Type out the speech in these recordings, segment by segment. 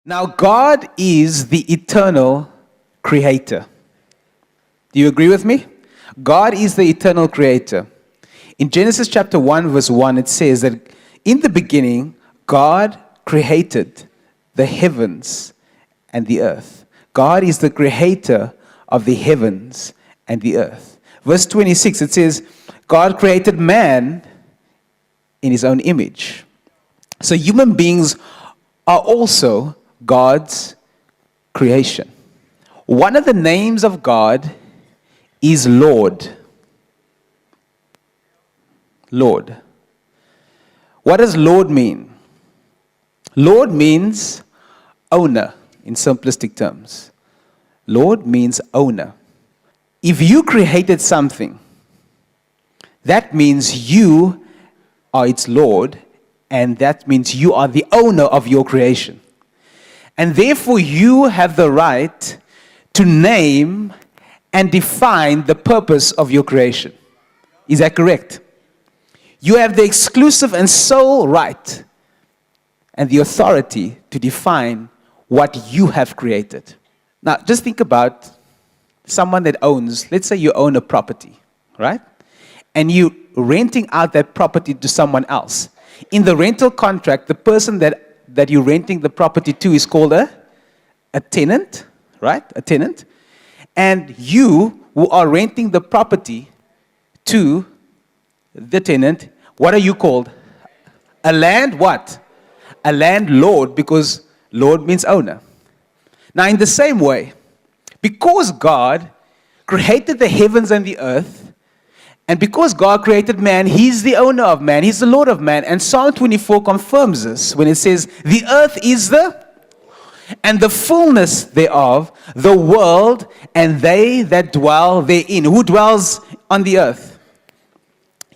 Now, God is the eternal creator. Do you agree with me? God is the eternal creator. In Genesis chapter 1, verse 1, it says that in the beginning, God created the heavens and the earth. God is the creator of the heavens and the earth. Verse 26, it says, God created man in his own image. So human beings are also God's creation. One of the names of God is Lord. Lord. What does Lord mean? Lord means owner in simplistic terms. Lord means owner. If you created something, that means you are its Lord, and that means you are the owner of your creation. And therefore you have the right to name and define the purpose of your creation. Is that correct? You have the exclusive and sole right and the authority to define what you have created. Now, just think about someone that owns, let's say you own a property, right? And you renting out that property to someone else. In the rental contract, the person that you're renting the property to is called a tenant, right? A tenant. And you who are renting the property to the tenant, what are you called? A land what? A landlord, because Lord means owner. Now, in the same way, because God created the heavens and the earth, and because God created man, He's the owner of man, He's the Lord of man. And Psalm 24 confirms this when it says, the earth is and the fullness thereof, the world, and they that dwell therein. Who dwells on the earth?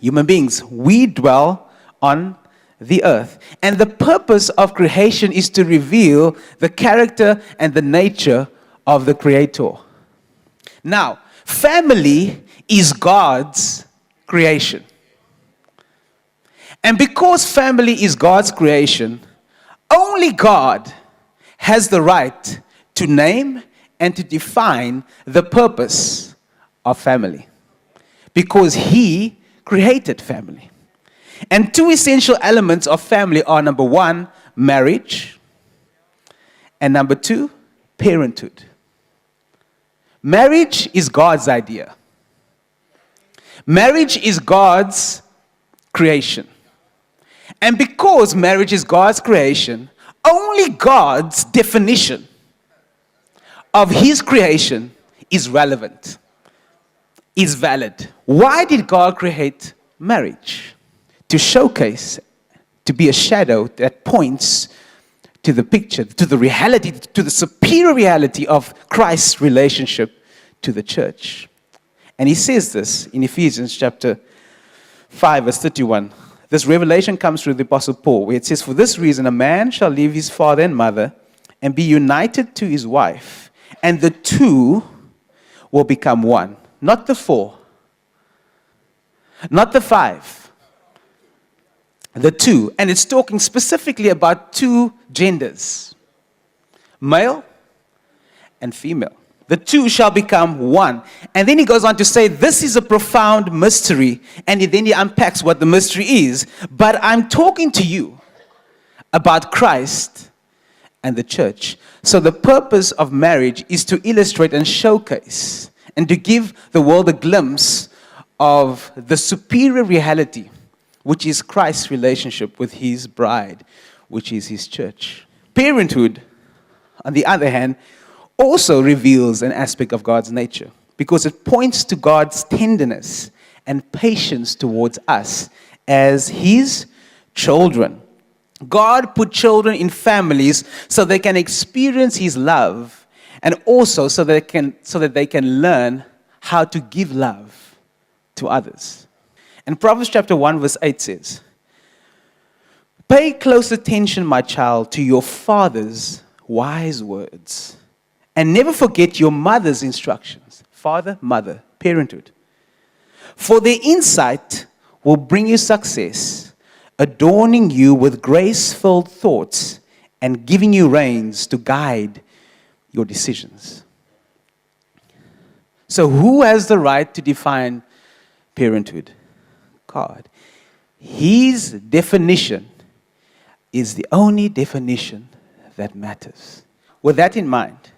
Human beings. We dwell on the earth. And the purpose of creation is to reveal the character and the nature of the Creator. Now, family is God's creation. And because family is God's creation, only God has the right to name and to define the purpose of family. Because He created family. And two essential elements of family are, number one, marriage, and number two, parenthood. Marriage is God's idea. Marriage is God's creation. And because marriage is God's creation, only God's definition of His creation is relevant, is valid. Why did God create marriage? To showcase, to be a shadow that points to the picture, to the reality, to the superior reality of Christ's relationship to the church. And He says this in Ephesians chapter 5, verse 31. This revelation comes through the Apostle Paul, where it says, for this reason a man shall leave his father and mother and be united to his wife, and the two will become one. Not the four, not the five, the two. And it's talking specifically about two genders, male and female. The two shall become one. And then he goes on to say, this is a profound mystery. And then he unpacks what the mystery is. But I'm talking to you about Christ and the church. So the purpose of marriage is to illustrate and showcase and to give the world a glimpse of the superior reality, which is Christ's relationship with His bride, which is His church. Parenthood, on the other hand, also reveals an aspect of God's nature because it points to God's tenderness and patience towards us as His children. God put children in families so they can experience His love, and also so that they can learn how to give love to others. And Proverbs chapter 1 verse 8 says, pay close attention, my child, to your father's wise words, and never forget your mother's instructions. Father, mother, parenthood. For their insight will bring you success, adorning you with grace-filled thoughts and giving you reins to guide your decisions. So who has the right to define parenthood? God. His definition is the only definition that matters. With that in mind,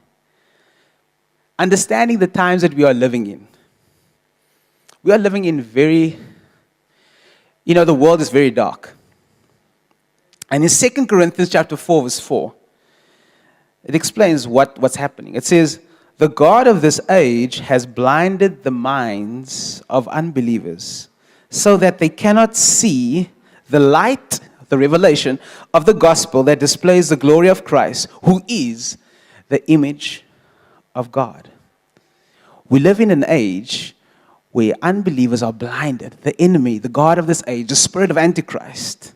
understanding the times that we are living in, we are living in the world is very dark. And in 2 Corinthians chapter 4, verse 4, it explains what's happening. It says, the God of this age has blinded the minds of unbelievers so that they cannot see the light, the revelation of the gospel that displays the glory of Christ, who is the image of God. We live in an age where unbelievers are blinded. The enemy, the God of this age, the spirit of Antichrist,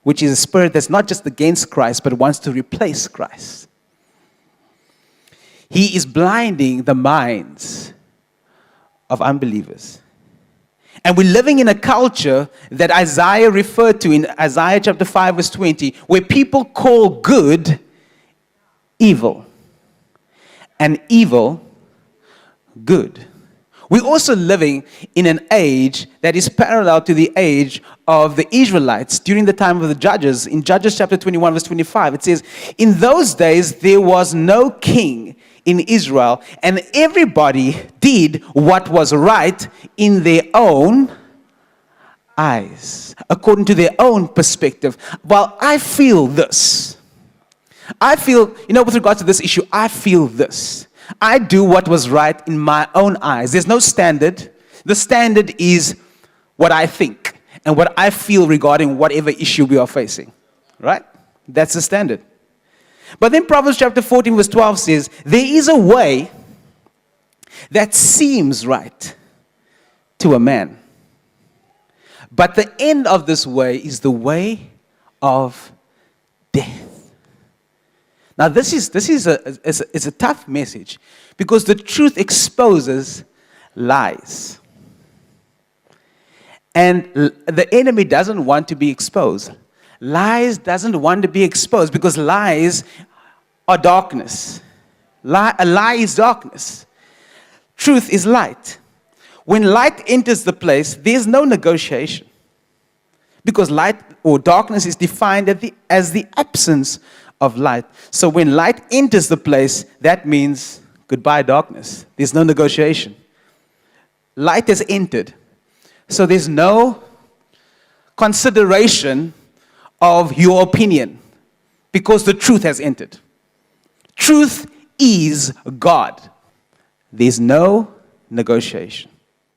which is a spirit that's not just against Christ, but wants to replace Christ. He is blinding the minds of unbelievers. And we're living in a culture that Isaiah referred to in Isaiah chapter 5, verse 20, where people call good evil and evil good. We're also living in an age that is parallel to the age of the Israelites during the time of the Judges. In Judges chapter 21, verse 25, it says, in those days there was no king in Israel, and everybody did what was right in their own eyes, according to their own perspective. Well, I feel this. With regards to this issue, I feel this. I do what was right in my own eyes. There's no standard. The standard is what I think and what I feel regarding whatever issue we are facing. Right? That's the standard. But then Proverbs chapter 14 verse 12 says, there is a way that seems right to a man, but the end of this way is the way of death. Now this is a tough message, because the truth exposes lies. And the enemy doesn't want to be exposed. Lies doesn't want to be exposed, because lies are darkness. A lie is darkness. Truth is light. When light enters the place, there's no negotiation. Because light or darkness is defined as the absence of light. So when light enters the place, that means goodbye darkness. There's no negotiation. Light has entered. So there's no consideration of your opinion, because the truth has entered. Truth is God. There's no negotiation.